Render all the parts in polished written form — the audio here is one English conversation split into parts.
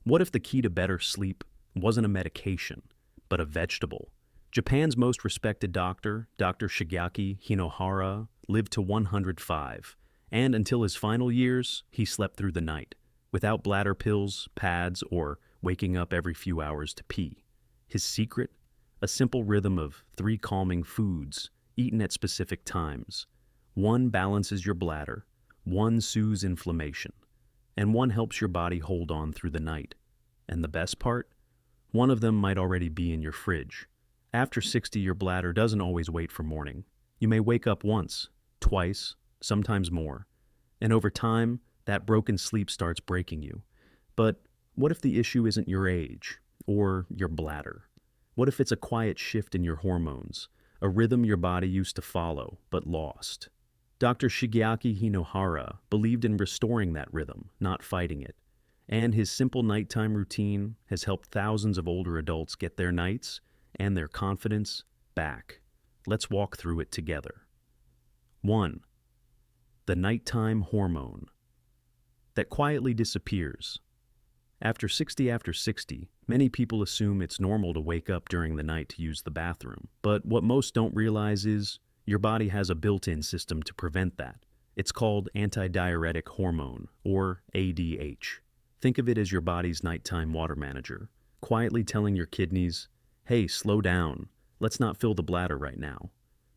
What if the key to better sleep wasn't a medication, but a vegetable? Japan's most respected doctor, Dr. Shigeaki Hinohara, lived to 105, and until his final years, he slept through the night, without bladder pills, pads, or waking up every few hours to pee. His secret? A simple rhythm of 3 calming foods, eaten at specific times. 1 balances your bladder, 1 soothes inflammation, and 1 helps your body hold on through the night. And the best part? One of them might already be in your fridge. After 60, your bladder doesn't always wait for morning. You may wake up once, twice, sometimes more. And over time, that broken sleep starts breaking you. But what if the issue isn't your age or your bladder? What if it's a quiet shift in your hormones, a rhythm your body used to follow but lost? Dr. Shigeaki Hinohara believed in restoring that rhythm, not fighting it. And his simple nighttime routine has helped thousands of older adults get their nights and their confidence back. Let's walk through it together. 1. The nighttime hormone that quietly disappears. After 60, many people assume it's normal to wake up during the night to use the bathroom. But what most don't realize is your body has a built-in system to prevent that. It's called antidiuretic hormone, or ADH. Think of it as your body's nighttime water manager, quietly telling your kidneys, hey, slow down, let's not fill the bladder right now.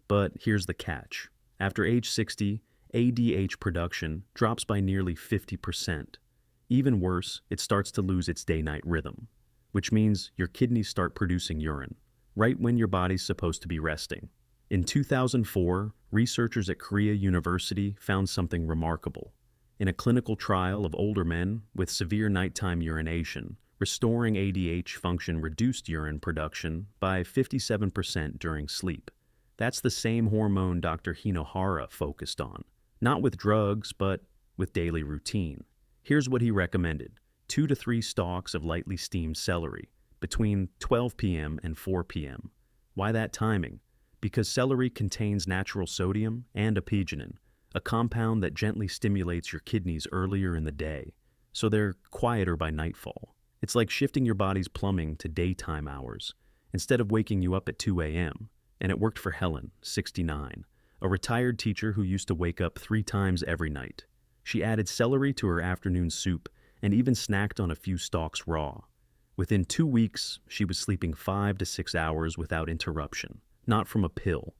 But here's the catch. After age 60, ADH production drops by nearly 50%. Even worse, it starts to lose its day-night rhythm, which means your kidneys start producing urine, right when your body's supposed to be resting. In 2004, researchers at Korea University found something remarkable. In a clinical trial of older men with severe nighttime urination, restoring ADH function reduced urine production by 57% during sleep. That's the same hormone Dr. Hinohara focused on, not with drugs, but with daily routine. Here's what he recommended: 2 to 3 stalks of lightly steamed celery between 12 p.m. and 4 p.m. Why that timing? Because celery contains natural sodium and apigenin, a compound that gently stimulates your kidneys earlier in the day, so they're quieter by nightfall. It's like shifting your body's plumbing to daytime hours, instead of waking you up at 2 a.m. And it worked for Helen, 69, a retired teacher who used to wake up 3 times every night. She added celery to her afternoon soup and even snacked on a few stalks raw. Within 2 weeks, she was sleeping 5 to 6 hours without interruption, not from a pill,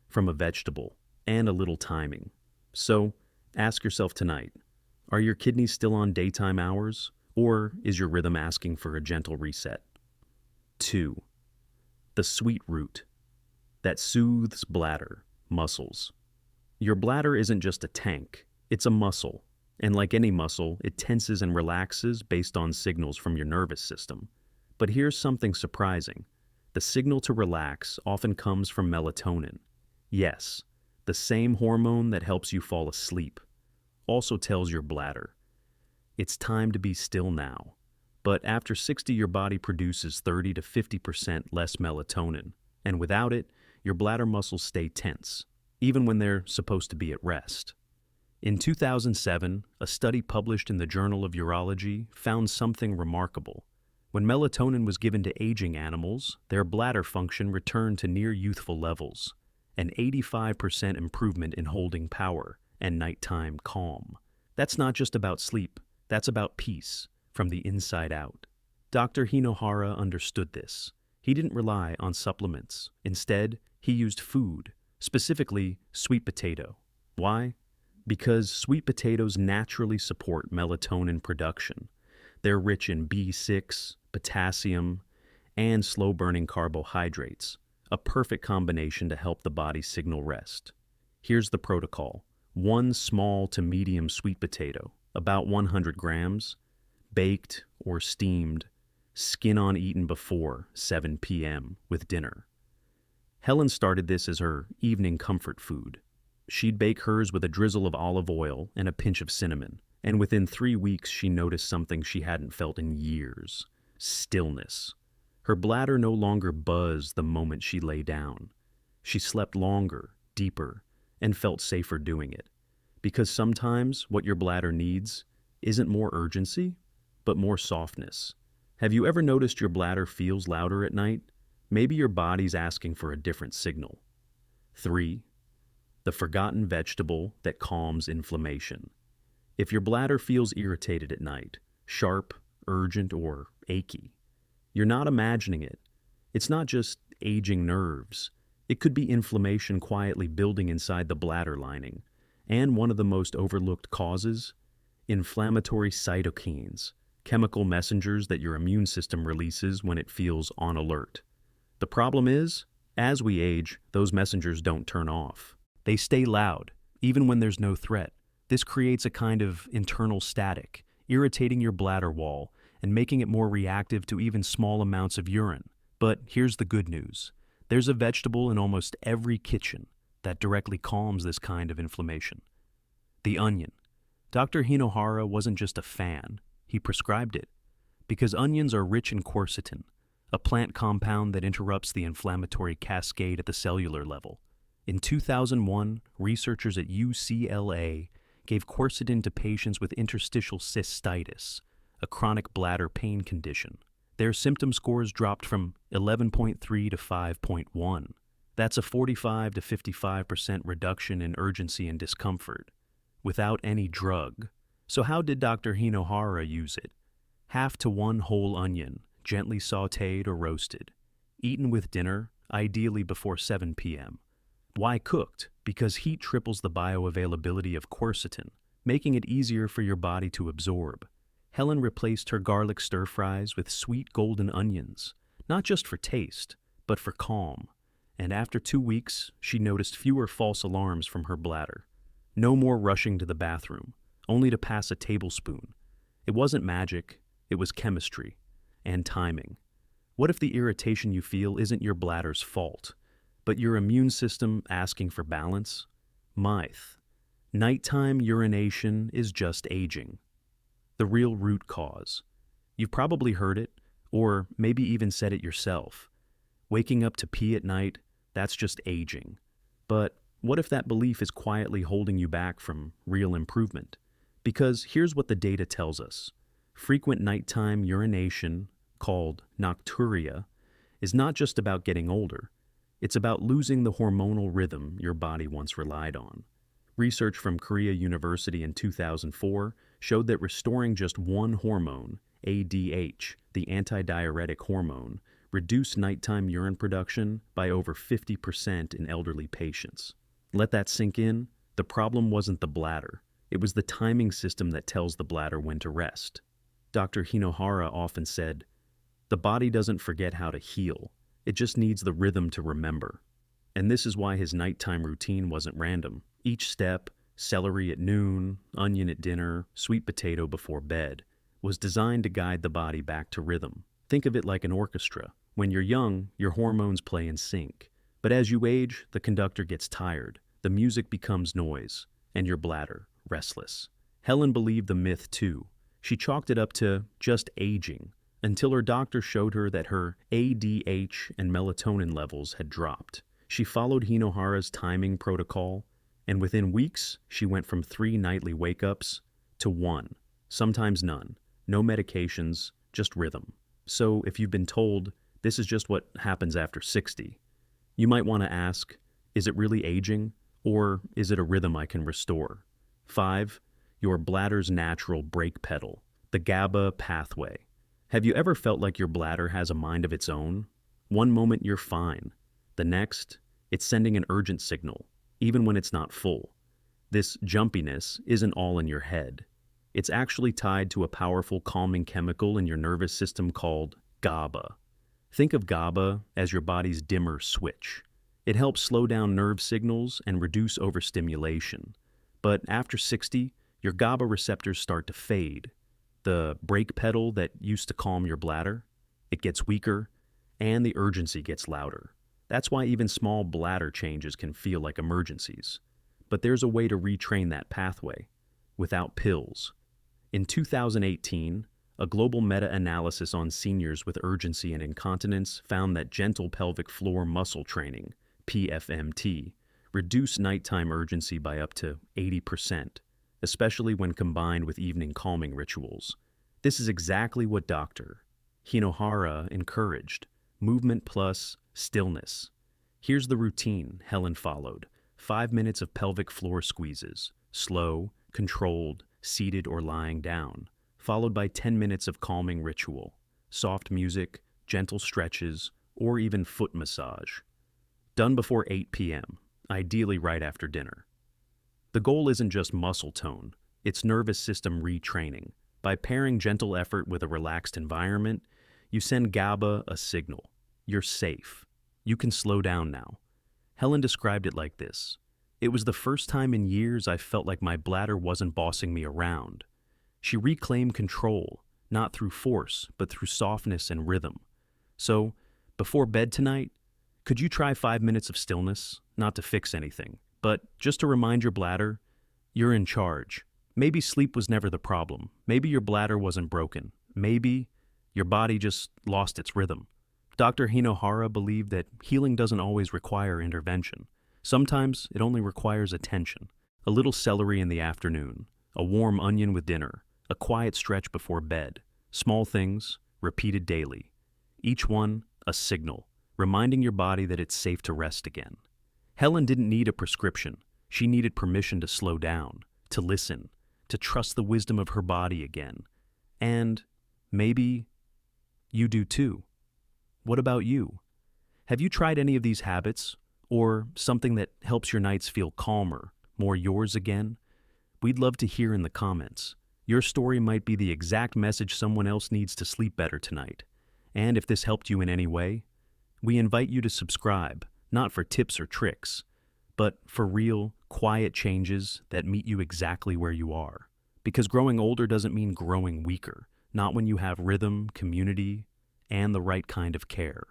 from a vegetable, and a little timing. So, ask yourself tonight, are your kidneys still on daytime hours, or is your rhythm asking for a gentle reset? 2. The sweet root that soothes bladder muscles. Your bladder isn't just a tank, it's a muscle. And like any muscle, it tenses and relaxes based on signals from your nervous system. But here's something surprising. The signal to relax often comes from melatonin. Yes, the same hormone that helps you fall asleep also tells your bladder, it's time to be still now. But after 60, your body produces 30 to 50% less melatonin. And without it, your bladder muscles stay tense, even when they're supposed to be at rest. In 2007, a study published in the Journal of Urology found something remarkable. When melatonin was given to aging animals, their bladder function returned to near youthful levels, an 85% improvement in holding power and nighttime calm. That's not just about sleep, that's about peace, from the inside out. Dr. Hinohara understood this. He didn't rely on supplements. Instead, he used food, specifically sweet potato. Why? Because sweet potatoes naturally support melatonin production. They're rich in B6, potassium, and slow-burning carbohydrates, a perfect combination to help the body signal rest. Here's the protocol. 1 small to medium sweet potato, about 100 grams, baked or steamed, skin on eaten before 7 p.m. with dinner. Helen started this as her evening comfort food. She'd bake hers with a drizzle of olive oil and a pinch of cinnamon, and within 3 weeks she noticed something she hadn't felt in years: stillness. Her bladder no longer buzzed the moment she lay down. She slept longer, deeper, and felt safer doing it. Because sometimes what your bladder needs isn't more urgency, but more softness. Have you ever noticed your bladder feels louder at night? Maybe your body's asking for a different signal. 3. The forgotten vegetable that calms inflammation. If your bladder feels irritated at night, sharp, urgent, or achy, you're not imagining it. It's not just aging nerves. It could be inflammation quietly building inside the bladder lining. And one of the most overlooked causes? Inflammatory cytokines, chemical messengers that your immune system releases when it feels on alert. The problem is, as we age, those messengers don't turn off. They stay loud, even when there's no threat. This creates a kind of internal static, irritating your bladder wall and making it more reactive to even small amounts of urine. But here's the good news. There's a vegetable in almost every kitchen that directly calms this kind of inflammation. The onion. Dr. Hinohara wasn't just a fan, he prescribed it. Because onions are rich in quercetin, a plant compound that interrupts the inflammatory cascade at the cellular level. In 2001, researchers at UCLA gave quercetin to patients with interstitial cystitis, a chronic bladder pain condition. Their symptom scores dropped from 11.3 to 5.1. That's a 45 to 55% reduction in urgency and discomfort, without any drug. So how did Dr. Hinohara use it? 1/2 to 1 whole onion, gently sautéed or roasted. Eaten with dinner, ideally before 7 p.m. Why cooked? Because heat triples the bioavailability of quercetin, making it easier for your body to absorb. Helen replaced her garlic stir-fries with sweet golden onions, not just for taste, but for calm. And after 2 weeks, she noticed fewer false alarms from her bladder. No more rushing to the bathroom, only to pass a tablespoon. It wasn't magic, it was chemistry and timing. What if the irritation you feel isn't your bladder's fault, but your immune system asking for balance? Myth. Nighttime urination is just aging. The real root cause. You've probably heard it, or maybe even said it yourself. Waking up to pee at night, that's just aging. But what if that belief is quietly holding you back from real improvement? Because here's what the data tells us. Frequent nighttime urination, called nocturia, is not just about getting older. It's about losing the hormonal rhythm your body once relied on. Research from Korea University in 2004 showed that restoring just one hormone, ADH, the antidiuretic hormone, reduced nighttime urine production by over 50% in elderly patients. Let that sink in. The problem wasn't the bladder. It was the timing system that tells the bladder when to rest. Dr. Hinohara often said, "The body doesn't forget how to heal. It just needs the rhythm to remember." And this is why his nighttime routine wasn't random. Each step, celery at noon, onion at dinner, sweet potato before bed, was designed to guide the body back to rhythm. Think of it like an orchestra. When you're young, your hormones play in sync. But as you age, the conductor gets tired, the music becomes noise, and your bladder, restless. Helen believed the myth too. She chalked it up to just aging, until her doctor showed her that her ADH and melatonin levels had dropped. She followed Hinohara's timing protocol, and within weeks, she went from 3 nightly wake-ups to 1, sometimes none. No medications, just rhythm. So if you've been told this is just what happens after 60, you might want to ask, is it really aging, or is it a rhythm I can restore? 5. Your bladder's natural brake pedal, the GABA pathway. Have you ever felt like your bladder has a mind of its own? One moment you're fine. The next, it's sending an urgent signal, even when it's not full. This jumpiness isn't all in your head. It's actually tied to a powerful calming chemical in your nervous system called GABA. Think of GABA as your body's dimmer switch. It helps slow down nerve signals and reduce overstimulation. But after 60, your GABA receptors start to fade. The brake pedal that used to calm your bladder, it gets weaker, and the urgency gets louder. That's why even small bladder changes can feel like emergencies. But there's a way to retrain that pathway, without pills. In 2018, a global meta-analysis on seniors with urgency and incontinence found that gentle pelvic floor muscle training, PFMT, reduced nighttime urgency by up to 80%, especially when combined with evening calming rituals. This is exactly what Dr. Hinohara encouraged: movement plus stillness. Here's the routine Helen followed: 5 minutes of pelvic floor squeezes, slow, controlled, seated or lying down, followed by 10 minutes of calming ritual, soft music, gentle stretches, or even foot massage. Done before 8 p.m., ideally right after dinner. The goal isn't just muscle tone, it's nervous system retraining. By pairing gentle effort with a relaxed environment, you send GABA a signal. You're safe. You can slow down now. Helen described it like this: "It was the first time in years I felt like my bladder wasn't bossing me around." She reclaimed control, not through force, but through softness and rhythm. So, before bed tonight, could you try 5 minutes of stillness? Not to fix anything, but just to remind your bladder, you're in charge. Maybe sleep was never the problem. Maybe your bladder wasn't broken. Maybe your body just lost its rhythm. Dr. Hinohara believed that healing doesn't always require intervention. Sometimes it only requires attention. A little celery in the afternoon, a warm onion with dinner, a quiet stretch before bed. Small things, repeated daily. Each one a signal, reminding your body that it's safe to rest again. Helen didn't need a prescription. She needed permission to slow down, to listen, to trust the wisdom of her body again. And maybe you do too. What about you? Have you tried any of these habits, or something that helps your nights feel calmer, more yours again? We'd love to hear in the comments. Your story might be the exact message someone else needs to sleep better tonight. And if this helped you in any way, we invite you to subscribe, not for tips or tricks, but for real, quiet changes that meet you exactly where you are. Because growing older doesn't mean growing weaker, not when you have rhythm, community, and the right kind of care.